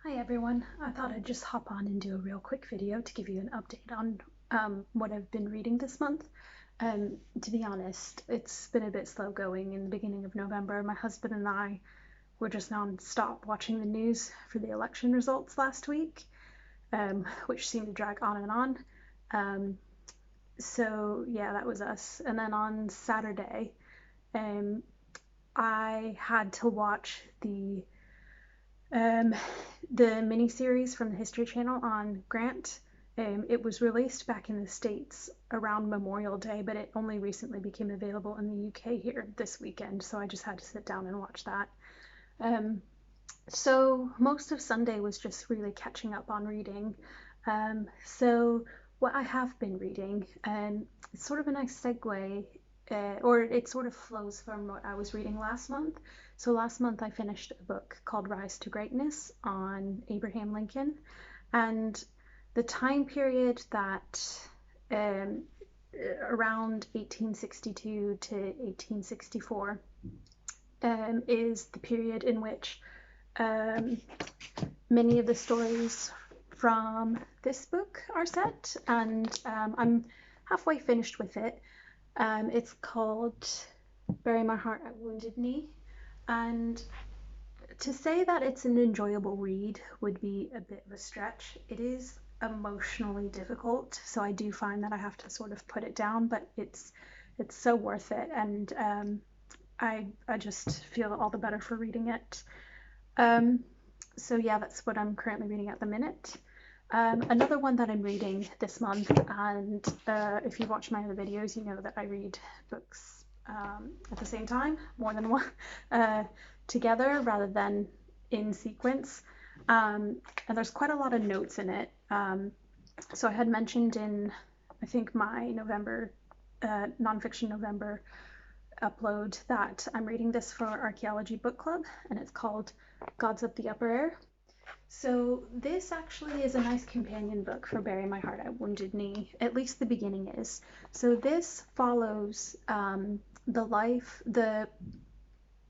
Hi everyone, I thought I'd just hop on and do a real quick video to give you an update on what I've been reading this month. To be honest, it's been a bit slow going in the beginning of November. My husband and I were just non-stop watching the news for the election results last week, which seemed to drag on and on. Um, so yeah, that was us. And then on Saturday, um, I had to watch um, the miniseries from the History Channel on Grant. It was released back in the States around Memorial Day, but it only recently became available in the UK here this weekend, so I just had to sit down and watch that. Um, so most of Sunday was just really catching up on reading. So what I have been reading, it's sort of a nice segue, or it sort of flows from what I was reading last month. So last month I finished a book called Rise to Greatness on Abraham Lincoln, and the time period that um, around 1862 to 1864 is the period in which um, many of the stories from this book are set, and I'm halfway finished with it. It's called Bury My Heart at Wounded Knee, and to say that it's an enjoyable read would be a bit of a stretch. It is emotionally difficult, so I do find that I have to sort of put it down, but it's so worth it, and I just feel all the better for reading it. Um, so yeah, that's what I'm currently reading at the minute. Another one that I'm reading this month, and if you watch my other videos, you know that I read books at the same time, more than one, together rather than in sequence. And there's quite a lot of notes in it. So I had mentioned in, I think, my November, nonfiction November upload that I'm reading this for Archaeology Book Club, and it's called Gods of the Upper Air. So this actually is a nice companion book for Bury My Heart at Wounded Knee, at least the beginning is. So this follows the life, the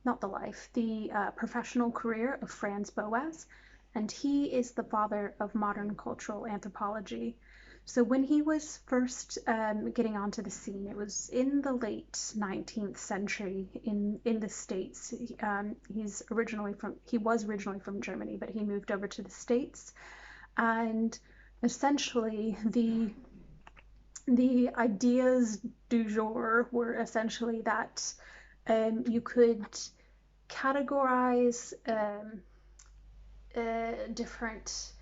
not the life, the professional career of Franz Boas, and he is the father of modern cultural anthropology. So when he was first getting onto the scene, it was in the late 19th century in the States. He was originally from Germany, but he moved over to the States, and essentially the ideas du jour were essentially that you could categorize different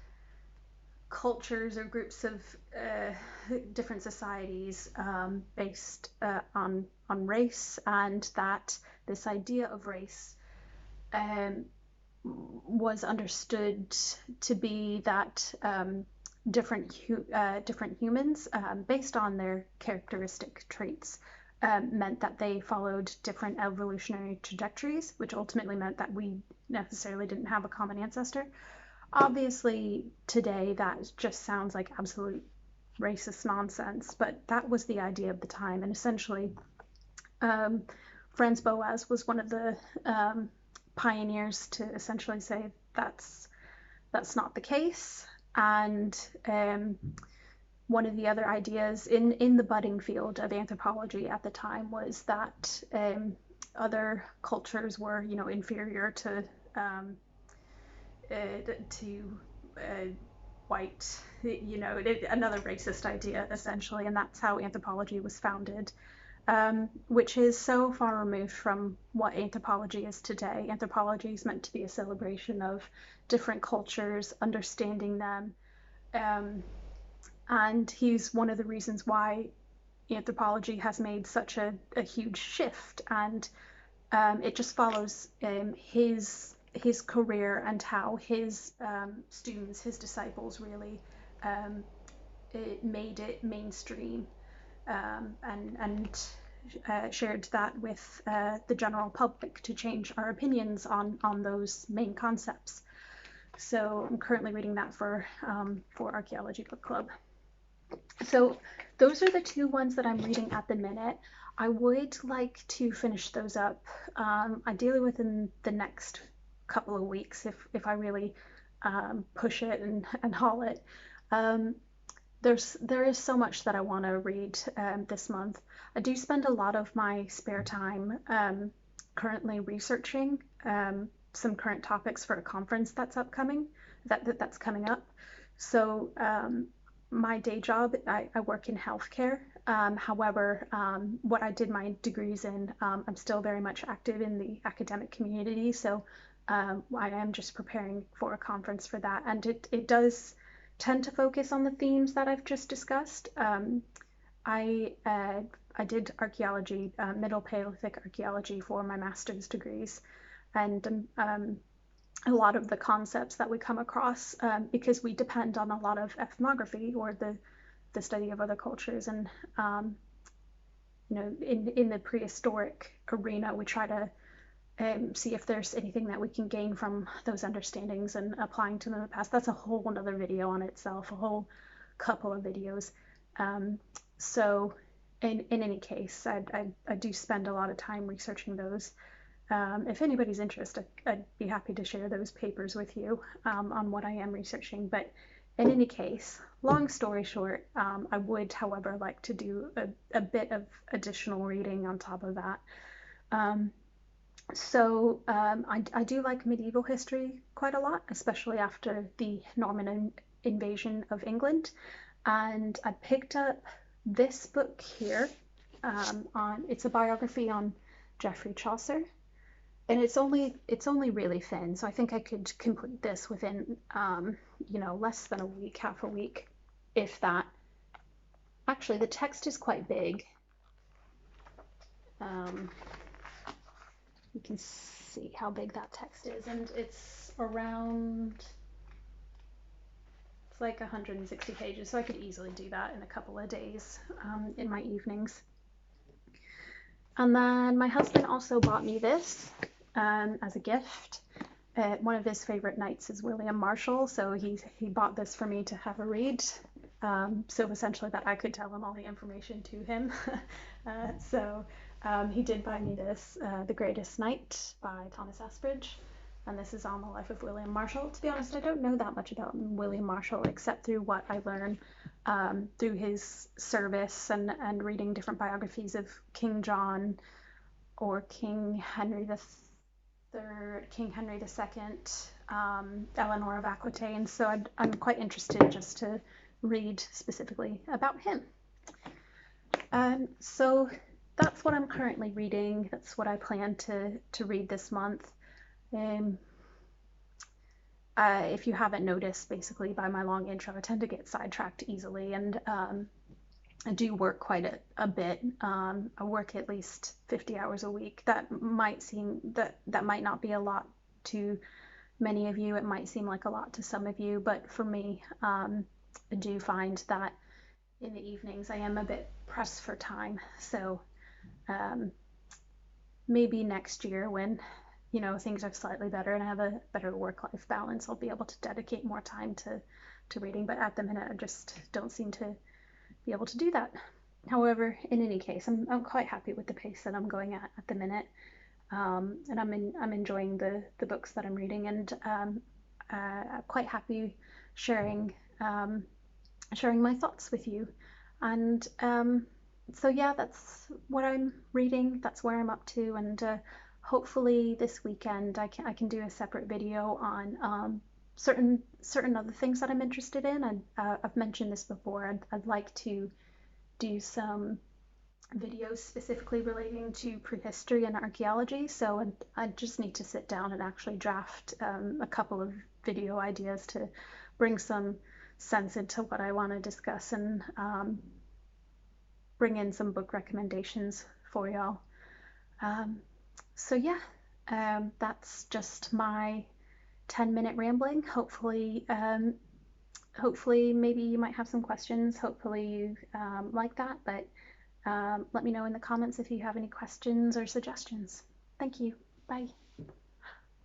cultures or groups of different societies based on race, and that this idea of race um, was understood to be that different humans, based on their characteristic traits, meant that they followed different evolutionary trajectories, which ultimately meant that we necessarily didn't have a common ancestor. Obviously, today that just sounds like absolute racist nonsense, but that was the idea of the time. And essentially, um, Franz Boas was one of the pioneers to essentially say that's not the case. And one of the other ideas in the budding field of anthropology at the time was that other cultures were, inferior um, to white, another racist idea essentially, and that's how anthropology was founded. Which is so far removed from what anthropology is today. Anthropology is meant to be a celebration of different cultures, understanding them, um, and he's one of the reasons why anthropology has made such a huge shift, and it just follows his career and how his students, his disciples, really um, it made it mainstream, and shared that with the general public to change our opinions on those main concepts. So I'm currently reading that for Archaeology Book Club. So those are the two ones that I'm reading at the minute. I would like to finish those up, ideally within the next couple of weeks, if I really push it and haul it. Um, there is so much that I want to read this month. I do spend a lot of my spare time currently researching some current topics for a conference that's upcoming, that's coming up. So my day job, I work in healthcare. However, what I did my degrees in, I'm still very much active in the academic community. So I am just preparing for a conference for that, and it does tend to focus on the themes that I've just discussed. I uh, I did archaeology, Middle Paleolithic archaeology for my master's degrees, and a lot of the concepts that we come across, because we depend on a lot of ethnography, or the study of other cultures, and in the prehistoric arena, we try to see if there's anything that we can gain from those understandings and applying to them in the past. That's a whole another video on itself, a whole couple of videos. So in any case, I do spend a lot of time researching those. If anybody's interested, I'd be happy to share those papers with you on what I am researching. But in any case, long story short, I would, however, like to do a bit of additional reading on top of that. I do like medieval history quite a lot, especially after the Norman invasion of England. And I picked up this book here. It's a biography on Geoffrey Chaucer, and it's only really thin, so I think I could complete this within less than a week, half a week, if that. Actually, the text is quite big. You can see how big that text is, and it's like 160 pages, so I could easily do that in a couple of days in my evenings. And then my husband also bought me this as a gift. One of his favorite knights is William Marshall, so he bought this for me to have a read. So essentially that I could tell him all the information to him. He did buy me this, The Greatest Knight by Thomas Asbridge, and this is on the life of William Marshall. To be honest, I don't know that much about William Marshall except through what I learn through his service and reading different biographies of King John or King Henry III, King Henry II, Eleanor of Aquitaine. So I'm quite interested just to read specifically about him. So that's what I'm currently reading. That's what I plan to read this month. If you haven't noticed, basically by my long intro, I tend to get sidetracked easily, and I do work quite a bit. I work at least 50 hours a week. That might not be a lot to many of you. It might seem like a lot to some of you, but for me, I do find that in the evenings I am a bit pressed for time. So maybe next year, when things are slightly better and I have a better work-life balance, I'll be able to dedicate more time to reading. But at the minute, I just don't seem to be able to do that. However, in any case, I'm quite happy with the pace that I'm going at the minute, and I'm enjoying the books that I'm reading, and I'm quite happy sharing my thoughts with you. And so yeah, that's what I'm reading. That's where I'm up to, and hopefully this weekend I can do a separate video on certain other things that I'm interested in. I've mentioned this before. I'd like to do some videos specifically relating to prehistory and archaeology. So I just need to sit down and actually draft a couple of video ideas to bring some sense into what I want to discuss, and bring in some book recommendations for y'all. So yeah, that's just my 10-minute rambling. Hopefully maybe you might have some questions. Hopefully you like that, but let me know in the comments if you have any questions or suggestions. Thank you. Bye.